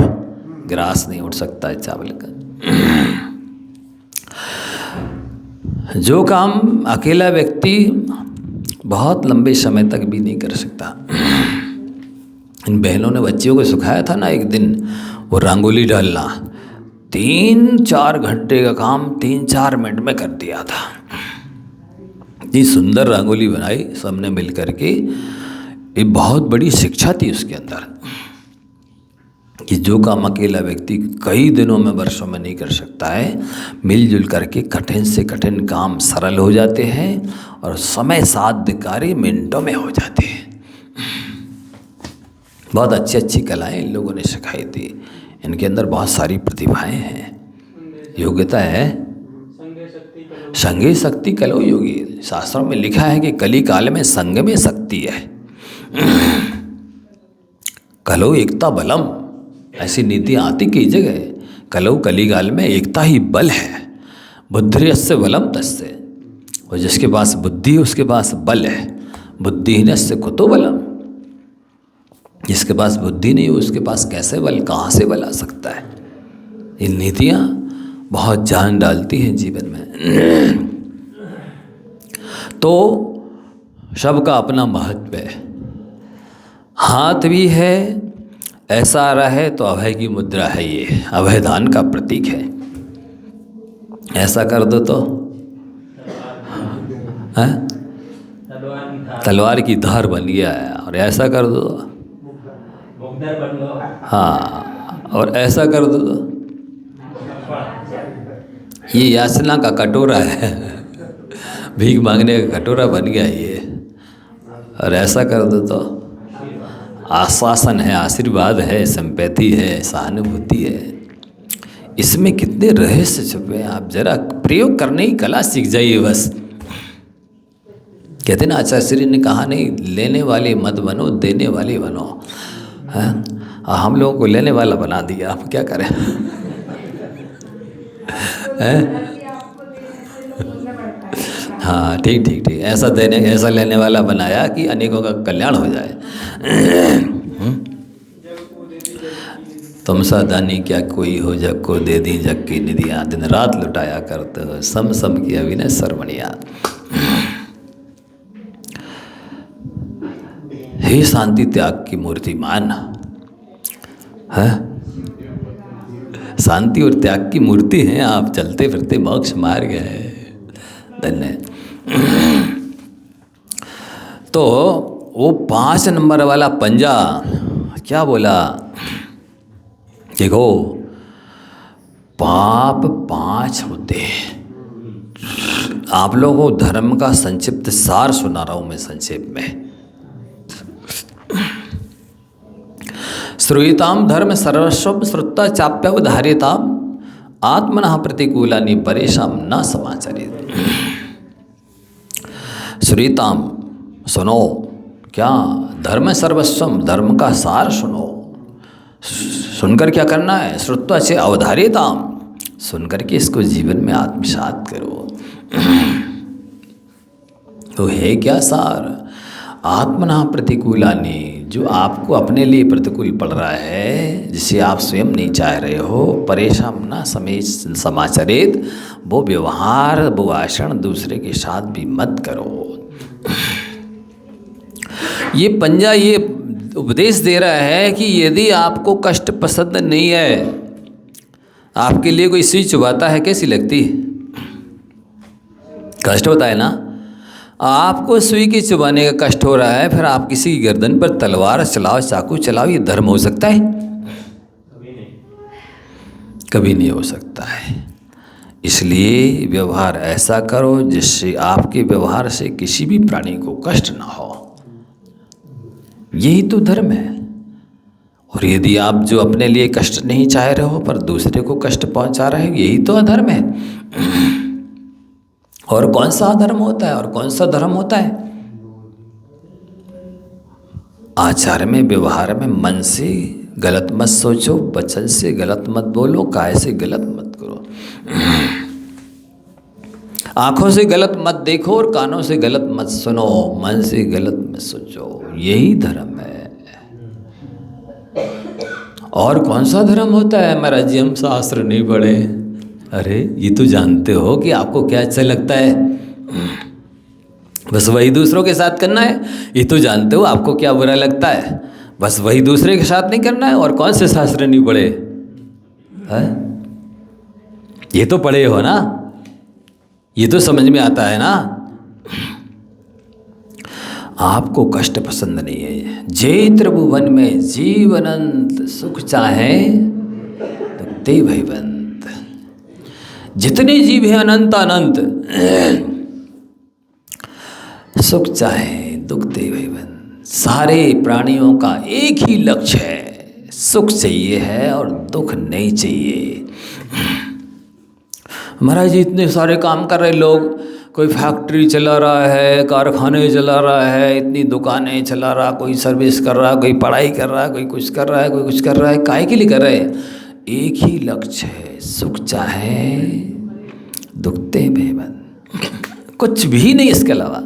गिरास नहीं उठ सकता है चावल का। जो काम अकेला व्यक्ति बहुत लंबे समय तक भी नहीं कर सकता। इन बहनों ने बच्चियों को सिखाया था ना एक दिन, वो रंगोली डालना, 3-4 घंटे का काम 3-4 मिनट में कर दिया था। इतनी सुंदर रंगोली बनाई सबने मिल करके। ये बहुत बड़ी शिक्षा थी उसके अंदर कि जो काम अकेला व्यक्ति कई दिनों में, वर्षों में नहीं कर सकता है, मिलजुल करके कठिन से कठिन काम सरल हो जाते हैं और समय साध्य कार्य मिनटों में हो जाते हैं। बहुत अच्छी अच्छी कलाएं इन लोगों ने सिखाई थी। इनके अंदर बहुत सारी प्रतिभाएं हैं, योग्यता है। संगे शक्ति कलो योगी, शास्त्रों में लिखा है कि कली काल में संग में शक्ति है, कलो एकता बलम, ऐसी नीति आती कई जगह। कलो कली काल में एकता ही बल है। बुद्धिर्यस्य बलम तस्य, और जिसके पास बुद्धि है उसके पास बल है। बुद्धिहीनस्य कुतो बलम, जिसके पास बुद्धि नहीं हो उसके पास कैसे बल, कहाँ से बल आ सकता है। ये नीतियाँ बहुत जान डालती हैं जीवन में। तो सबका अपना महत्व है। हाथ भी है, ऐसा रहे तो अभय की मुद्रा है, ये अभयदान का प्रतीक है। ऐसा कर दो तो तलवार की धार बन गया है, और ऐसा कर दो तो हाँ, और ऐसा कर दो तो ये याचना का कटोरा है, भीख मांगने का कटोरा बन गया ये। और ऐसा कर दो तो आश्वासन है, आशीर्वाद है, संपैथी है, सहानुभूति है। इसमें कितने रहस्य छुपे हैं, आप जरा प्रयोग करने की कला सीख जाइए बस। कहते ना आचार्य श्री ने कहा नहीं, लेने वाले मत बनो, देने वाले बनो। हैं? हम लोगों को लेने वाला बना दिया, आप क्या करें? हाँ ठीक ठीक ठीक, ऐसा लेने वाला बनाया कि अनेकों का कल्याण हो जाए। तुम सा दानी क्या कोई हो, जग को दे दी जग की निधियाँ, दिन रात लुटाया करते हो सम सम की अभिनय सरमणिया। हे शांति त्याग की मूर्तिमान है, शांति और त्याग की मूर्ति हैं आप, चलते फिरते मोक्ष मार्ग है। धन्य। तो वो 5 नंबर वाला पंजा क्या बोला, देखो पाप 5 होते हैं। आप लोगों को धर्म का संक्षिप्त सार सुना रहा हूं मैं संक्षेप में। श्रूयताम धर्म सर्वस्वम श्रुत्वा चाप्यवधार्यताम आत्मनः प्रतिकूलानि परेशान न समाचरेत्। श्रूयताम सुनो, क्या धर्म सर्वस्वम, धर्म का सार सुनो। सुनकर क्या करना है, श्रुत्वा च अवधार्यताम, सुनकर के इसको जीवन में आत्मसात करो। तो है क्या सार, आत्मना प्रतिकूलानि, जो आपको अपने लिए प्रतिकूल पड़ रहा है, जिसे आप स्वयं नहीं चाह रहे हो, परेशान न समाचरित, वो व्यवहार वो आचरण दूसरे के साथ भी मत करो। ये पंजा ये उपदेश दे रहा है कि यदि आपको कष्ट पसंद नहीं है, आपके लिए कोई सुई चुभाता है कैसी लगती, कष्ट होता है ना। आपको सुई के चुभाने का कष्ट हो रहा है, फिर आप किसी की गर्दन पर तलवार चलाओ, चाकू चलाओ, ये धर्म हो सकता है? कभी नहीं हो सकता है। इसलिए व्यवहार ऐसा करो जिससे आपके व्यवहार से किसी भी प्राणी को कष्ट ना हो, यही तो धर्म है। और यदि आप जो अपने लिए कष्ट नहीं चाह रहे हो पर दूसरे को कष्ट पहुंचा रहे हो, यही तो अधर्म है। और कौन सा अधर्म होता है और कौन सा धर्म होता है? आचार में, व्यवहार में मन से गलत मत सोचो, वचन से गलत मत बोलो, काय से गलत मत करो, आंखों से गलत मत देखो और कानों से गलत मत सुनो, मन से गलत मत सोचो, यही धर्म है। और कौन सा धर्म होता है? महाराज जी हम शास्त्र नहीं पढ़े। अरे ये तो जानते हो कि आपको क्या अच्छा लगता है, बस वही दूसरों के साथ करना है। ये तो जानते हो आपको क्या बुरा लगता है, बस वही दूसरे के साथ नहीं करना है। और कौन से शास्त्र नहीं पढ़े है? ये तो पढ़े हो ना, ये तो समझ में आता है ना। आपको कष्ट पसंद नहीं है, जे त्रिभुवन में जीवनंत सुख चाहे तो ते भयवंत। जितने जीव हैं अनंत अनंत, सुख चाहे दुख दे भयवंत। सारे प्राणियों का एक ही लक्ष्य है, सुख चाहिए है और दुख नहीं चाहिए। महाराज जी इतने सारे काम कर रहे लोग, कोई फैक्ट्री चला रहा है, कारखाने चला रहा है, इतनी दुकानें चला रहा, कोई सर्विस कर रहा, कोई पढ़ाई कर रहा, कोई कुछ कर रहा है, कोई कुछ कर रहा है। काहे के लिए कर रहे हैं? एक ही लक्ष्य है, सुख चाहे दुखते भयवंत। कुछ भी नहीं इसके अलावा।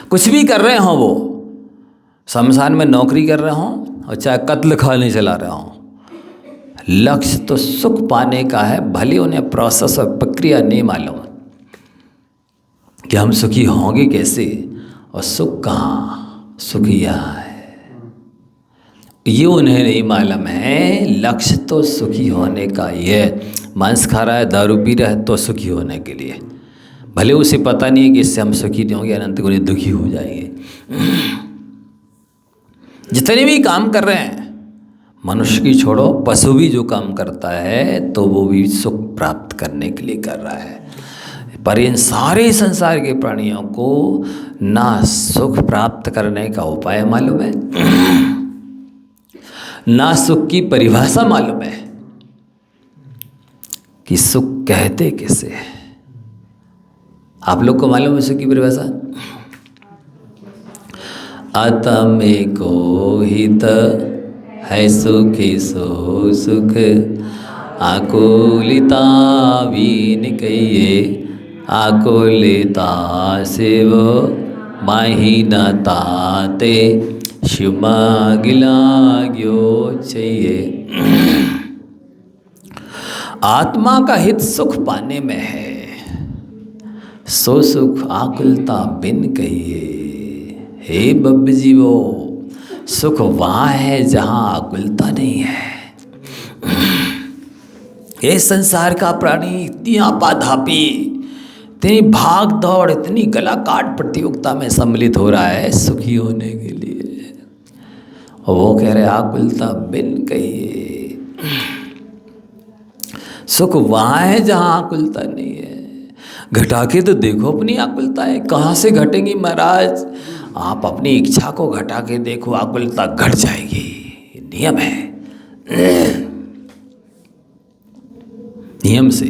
कुछ भी कर रहे हों, वो शमशान में नौकरी कर रहे हों और चाहे कत्ल खाने चला रहे हों, लक्ष्य तो सुख पाने का है। भले उन्हें प्रोसेस और प्रक्रिया नहीं मालूम कि हम सुखी होंगे कैसे और सुख कहाँ, सुख यहाँ है, ये उन्हें नहीं मालूम है। लक्ष्य तो सुखी होने का ही है। मांस खा रहा है, दारू पी रहा है तो सुखी होने के लिए, भले उसे पता नहीं है कि इससे हम सुखी नहीं होंगे, अनंत गुणी दुखी हो जाएंगे। जितने भी काम कर रहे हैं, मनुष्य की छोड़ो, पशु भी जो काम करता है तो वो भी सुख प्राप्त करने के लिए कर रहा है। पर इन सारे संसार के प्राणियों को ना सुख प्राप्त करने का उपाय मालूम है, ना सुख की परिभाषा मालूम है कि सुख कहते किसे। आप लोग को मालूम है सुख की परिभाषा? आत्मे को हित है सुखी सो सुख, आकुलिता बीन कहिए आकुलिता शिव माही न ताते, शिवमागिलाग्यो चाहिए। आत्मा का हित सुख पाने में है, सो सुख आकुलता बिन कहिए। हे बब्ब जीवो, सुख वहाँ है जहाँ आकुलता नहीं है। ये संसार का प्राणी इतनी आपाधापी, इतनी भाग दौड़, इतनी गला काट प्रतियोगिता में सम्मिलित हो रहा है सुखी होने के लिए, और वो कह रहे आकुलता बिन कहिए। सुख वहाँ है जहाँ आकुलता नहीं है। घटा के तो देखो अपनी आकुलताएं कहाँ से घटेंगी महाराज। आप अपनी इच्छा को घटा के देखो, आकुलता घट जाएगी। नियम है, नियम से।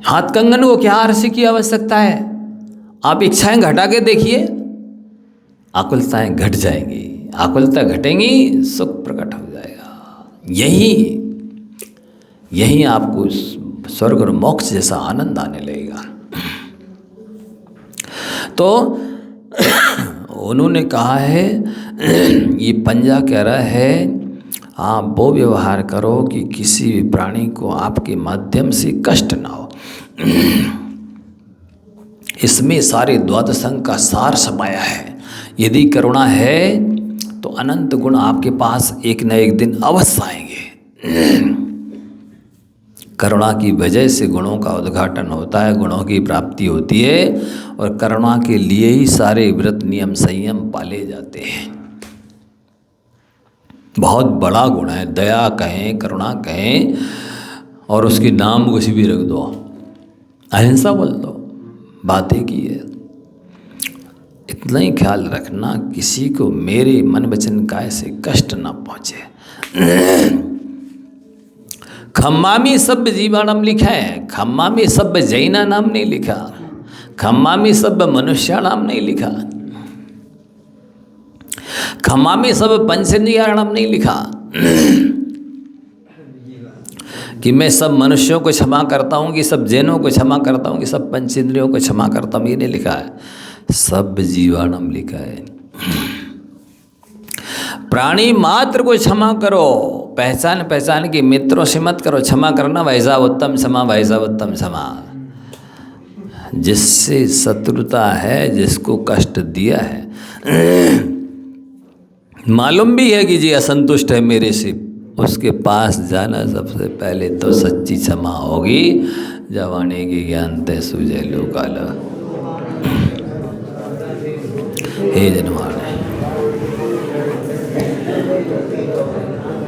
हाथ कंगन को क्या आरसी की आवश्यकता है? आप इच्छाएं घटा के देखिए, आकुलताएं घट जाएंगी। आकुलता घटेंगी, सुख प्रकट हो जाएगा। यही आपको स्वर्ग और मोक्ष जैसा आनंद आने लगेगा। तो उन्होंने कहा है, ये पंजा कह रहा है, आप वो व्यवहार करो कि किसी भी प्राणी को आपके माध्यम से कष्ट ना हो। इसमें सारे द्वादश अंग का सार समाया है। यदि करुणा है तो अनंत गुण आपके पास एक न एक दिन अवश्य आएंगे। करुणा की वजह से गुणों का उद्घाटन होता है, गुणों की प्राप्ति होती है, और करुणा के लिए ही सारे व्रत नियम संयम पाले जाते हैं। बहुत बड़ा गुण है, दया कहें, करुणा कहें, और उसके नाम कुछ भी रख दो, अहिंसा बोल दो, बातें की है। इतना ही ख्याल रखना किसी को मेरे मन वचन काय से कष्ट ना पहुँचे। खम्मा में सब जीवाणम लिखा है, खम्मा में सब जैना नाम नहीं लिखा, खम्मा में सब मनुष्य नाम नहीं लिखा, खम्मा में सब पंचेंद्रियाणम नहीं लिखा कि मैं सब मनुष्यों को क्षमा करता हूँ, कि सब जैनों को क्षमा करता हूँ, कि सब पंचेंद्रियों को क्षमा करता हूँ। ये नहीं लिखा है, सब जीवाणम लिखा है। प्राणी मात्र को क्षमा करो, पहचान के मित्रों से मत करो। क्षमा करना वैसा उत्तम क्षमा, वैसा उत्तम क्षमा। जिससे शत्रुता है, जिसको कष्ट दिया है, मालूम भी है कि जी असंतुष्ट है मेरे से, उसके पास जाना सबसे पहले तो सच्ची क्षमा होगी। जवानी की ज्ञान ते सूझे लोकाल। हे जनवार।